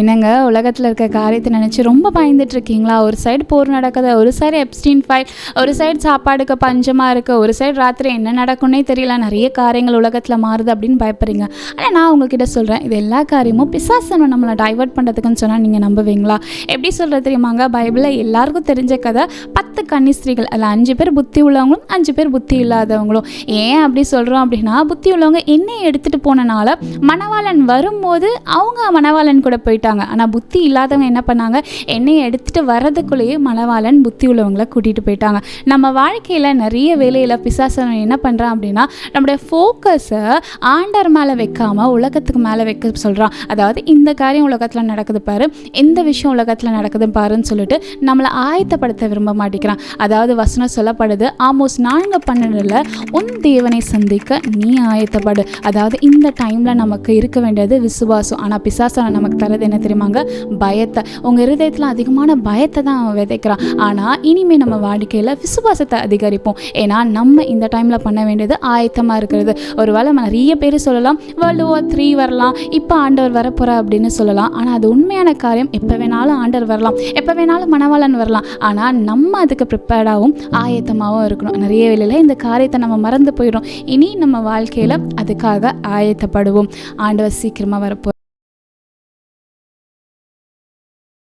என்னங்க உலகத்தில் இருக்க காரியத்தை நினச்சி ரொம்ப பயந்துட்டு இருக்கீங்களா? ஒரு சைடு போர் நடக்குது, ஒரு சைடு எப்ஸ்டீன் ஃபைல், ஒரு சைடு சாப்பாடுக்கு பஞ்சமாக இருக்குது, ஒரு சைடு ராத்திரி என்ன நடக்கும்னே தெரியல, நிறைய காரியங்கள் உலகத்தில் மாறுது அப்படின்னு பயப்படுறீங்க. ஆனால் நான் உங்ககிட்ட சொல்கிறேன், இது எல்லா காரியமும் பிசாசனை நம்மளை டைவர்ட் பண்ணுறதுக்குன்னு சொன்னால் நீங்கள் நம்புவீங்களா? எப்படி சொல்கிறது தெரியுமாங்க? பைபிளில் எல்லாருக்கும் தெரிஞ்ச கதை 10 கன்னிஸ்திரீகள். அதில் 5 பேர் புத்தி உள்ளவங்களும் 5 பேர் புத்தி இல்லாதவங்களும். ஏன் அப்படி சொல்கிறோம் அப்படின்னா, புத்தி உள்ளவங்க எண்ணெயை எடுத்துகிட்டு போனனால மணவாளன் வரும்போது அவங்க மணவாளன் கூட போயிட்டு, ஆனால் புத்தி இல்லாதவங்க என்ன பண்ணாங்க? எண்ணெயை எடுத்துகிட்டு வர்றதுக்குள்ளேயே மணவாளன் புத்தி உள்ளவங்களை கூட்டிகிட்டு போயிட்டாங்க. நம்ம வாழ்க்கையில் நிறைய வேலையில் பிசாசன் என்ன பண்ணுறான் அப்படின்னா, நம்முடைய ஃபோக்கஸை ஆண்டவர் மேலே வைக்காமல் உலகத்துக்கு மேலே வைக்க சொல்கிறான். அதாவது இந்த காரியம் உலகத்தில் நடக்குது பாரு, எந்த விஷயம் உலகத்தில் நடக்குது பாருன்னு சொல்லிட்டு நம்மளை ஆயத்தப்படுத்த விரும்ப மாட்டேங்கிறான். அதாவது வசனம் சொல்லப்படுது, ஆமோஸ் 4:12 உன் தேவனை சந்திக்க நீ ஆயத்தப்படு. அதாவது இந்த டைமில் நமக்கு இருக்க வேண்டியது விசுவாசம். ஆனால் பிசாசனை நமக்கு தரது என்ன தெரியுமாங்க? பயத்தை. உங்கள் இருதயத்தில் அதிகமான பயத்தை தான் அவன் விதைக்கிறான். ஆனால் இனிமேல் நம்ம வாழ்க்கையில் விசுவாசத்தை அதிகரிப்போம். ஏன்னா நம்ம இந்த டைமில் பண்ண வேண்டியது ஆயத்தமாக இருக்கிறது. ஒருவேளை நிறைய பேர் சொல்லலாம் World War III வரலாம், இப்போ ஆண்டவர் வரப்போகிறா அப்படின்னு சொல்லலாம். ஆனால் அது உண்மையான காரியம். எப்போ வேணாலும் ஆண்டவர் வரலாம், எப்போ வேணாலும் மணவாளன் வரலாம். ஆனால் நம்ம அதுக்கு ப்ரிப்பேர்டாகவும் ஆயத்தமாகவும் இருக்கணும். நிறைய வேளையில் இந்த காரியத்தை நம்ம மறந்து போயிடும். இனி நம்ம வாழ்க்கையில் அதுக்காக ஆயத்தப்படுவோம். ஆண்டவர் சீக்கிரமாக வரப்போ